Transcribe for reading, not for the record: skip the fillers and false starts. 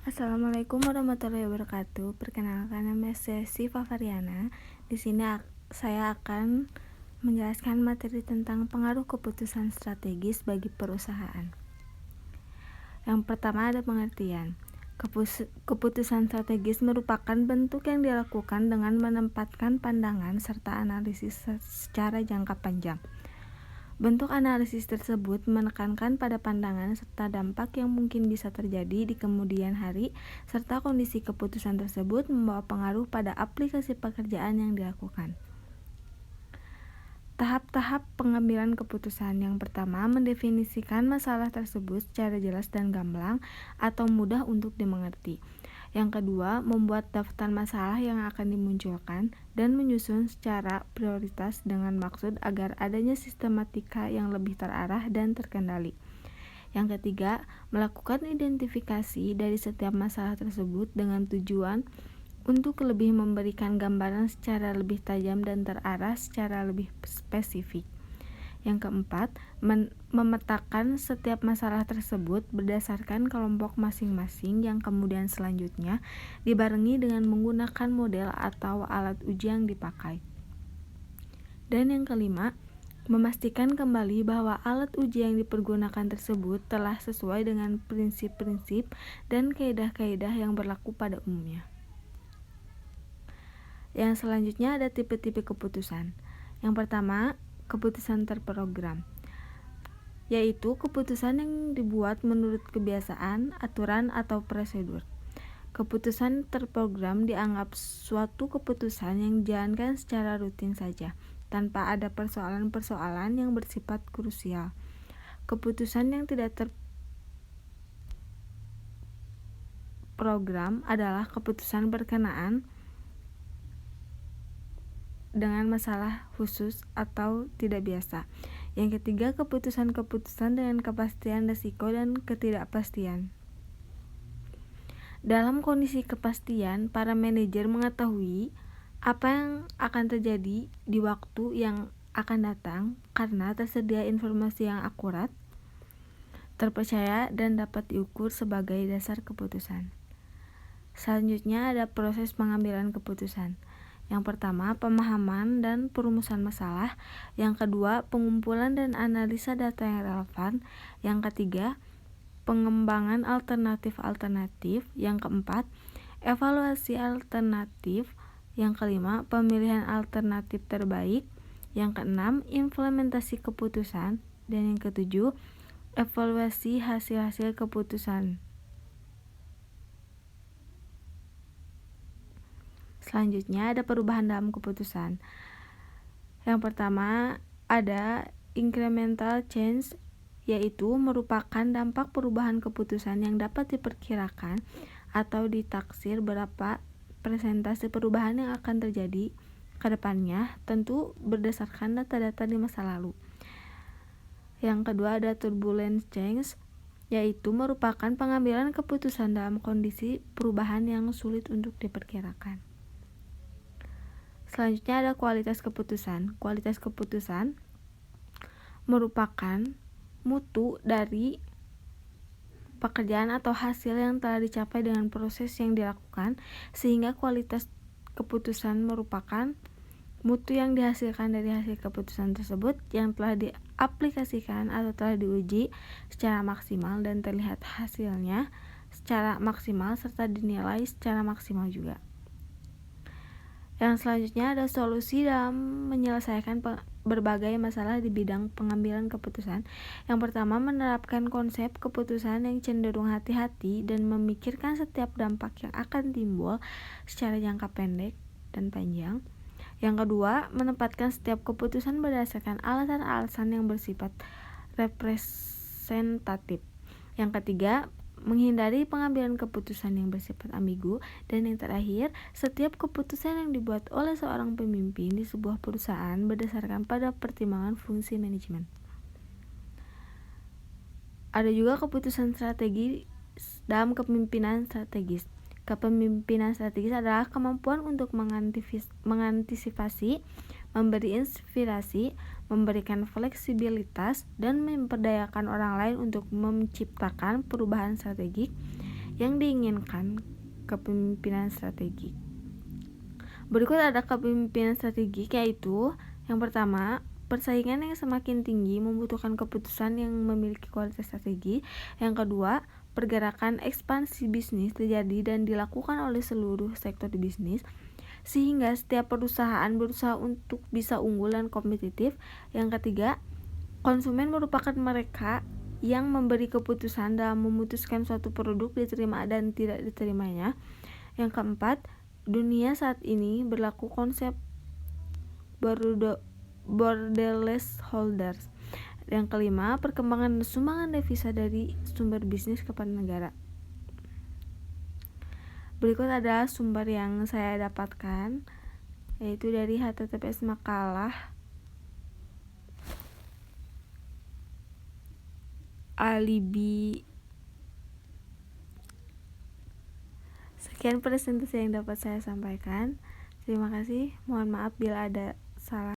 Assalamualaikum warahmatullahi wabarakatuh. Perkenalkan, nama saya Siva Variana. Di sini saya akan menjelaskan materi tentang pengaruh keputusan strategis bagi perusahaan. Yang pertama ada pengertian. Keputusan strategis merupakan bentuk yang dilakukan dengan menempatkan pandangan serta analisis secara jangka panjang. Bentuk analisis tersebut menekankan pada pandangan serta dampak yang mungkin bisa terjadi di kemudian hari, serta kondisi keputusan tersebut membawa pengaruh pada aplikasi pekerjaan yang dilakukan. Tahap-tahap pengambilan keputusan. Yang pertama, mendefinisikan masalah tersebut secara jelas dan gamblang atau mudah untuk dimengerti. Yang kedua, membuat daftar masalah yang akan dimunculkan dan menyusun secara prioritas dengan maksud agar adanya sistematika yang lebih terarah dan terkendali. Yang ketiga, melakukan identifikasi dari setiap masalah tersebut dengan tujuan untuk lebih memberikan gambaran secara lebih tajam dan terarah secara lebih spesifik. Yang keempat, memetakan setiap masalah tersebut berdasarkan kelompok masing-masing yang kemudian selanjutnya dibarengi dengan menggunakan model atau alat uji yang dipakai. Dan yang kelima, memastikan kembali bahwa alat uji yang dipergunakan tersebut telah sesuai dengan prinsip-prinsip dan kaidah-kaidah yang berlaku pada umumnya. Yang selanjutnya ada tipe-tipe keputusan. Yang pertama, keputusan terprogram, yaitu keputusan yang dibuat menurut kebiasaan, aturan, atau prosedur. Keputusan terprogram dianggap suatu keputusan yang dijalankan secara rutin saja, tanpa ada persoalan-persoalan yang bersifat krusial. Keputusan yang tidak terprogram adalah keputusan berkenaan dengan masalah khusus atau tidak biasa. Yang ketiga, keputusan-keputusan dengan kepastian risiko dan ketidakpastian. Dalam kondisi kepastian, para manajer mengetahui apa yang akan terjadi di waktu yang akan datang karena tersedia informasi yang akurat, terpercaya, dan dapat diukur sebagai dasar keputusan. Selanjutnya ada proses pengambilan keputusan. Yang pertama, pemahaman dan perumusan masalah. Yang kedua, pengumpulan dan analisa data yang relevan. Yang ketiga, pengembangan alternatif-alternatif. Yang keempat, evaluasi alternatif. Yang kelima, pemilihan alternatif terbaik. Yang keenam, implementasi keputusan. Dan yang ketujuh, evaluasi hasil-hasil keputusan. Selanjutnya ada perubahan dalam keputusan. Yang pertama ada incremental change, yaitu merupakan dampak perubahan keputusan yang dapat diperkirakan atau ditaksir berapa persentase perubahan yang akan terjadi ke depannya, tentu berdasarkan data-data di masa lalu. Yang kedua ada turbulent change, yaitu merupakan pengambilan keputusan dalam kondisi perubahan yang sulit untuk diperkirakan. Selanjutnya ada kualitas keputusan. Kualitas keputusan merupakan mutu dari pekerjaan atau hasil yang telah dicapai dengan proses yang dilakukan, sehingga kualitas keputusan merupakan mutu yang dihasilkan dari hasil keputusan tersebut yang telah diaplikasikan atau telah diuji secara maksimal dan terlihat hasilnya secara maksimal serta dinilai secara maksimal juga. Yang selanjutnya ada solusi dalam menyelesaikan berbagai masalah di bidang pengambilan keputusan. Yang pertama, menerapkan konsep keputusan yang cenderung hati-hati dan memikirkan setiap dampak yang akan timbul secara jangka pendek dan panjang. Yang kedua, menempatkan setiap keputusan berdasarkan alasan-alasan yang bersifat representatif. Yang ketiga, menghindari pengambilan keputusan yang bersifat ambigu. Dan yang terakhir, setiap keputusan yang dibuat oleh seorang pemimpin di sebuah perusahaan berdasarkan pada pertimbangan fungsi manajemen. Ada juga keputusan strategi dalam kepemimpinan strategis. Kepemimpinan strategis adalah kemampuan untuk mengantisipasi, memberi inspirasi, memberikan fleksibilitas, dan memperdayakan orang lain untuk menciptakan perubahan strategik yang diinginkan kepemimpinan strategik. Berikut ada kepemimpinan strategik, yaitu yang pertama, persaingan yang semakin tinggi membutuhkan keputusan yang memiliki kualitas strategi. Yang kedua, pergerakan ekspansi bisnis terjadi dan dilakukan oleh seluruh sektor di bisnis, sehingga setiap perusahaan berusaha untuk bisa unggul dan kompetitif. Yang ketiga, konsumen merupakan mereka yang memberi keputusan dalam memutuskan suatu produk diterima dan tidak diterimanya. Yang keempat, dunia saat ini berlaku konsep borderless holders. Yang kelima, perkembangan sumbangan devisa dari sumber bisnis kepada negara. Berikut adalah sumber yang saya dapatkan, yaitu dari https makalah alibi. Sekian presentasi yang dapat saya sampaikan. Terima kasih. Mohon maaf bila ada salah.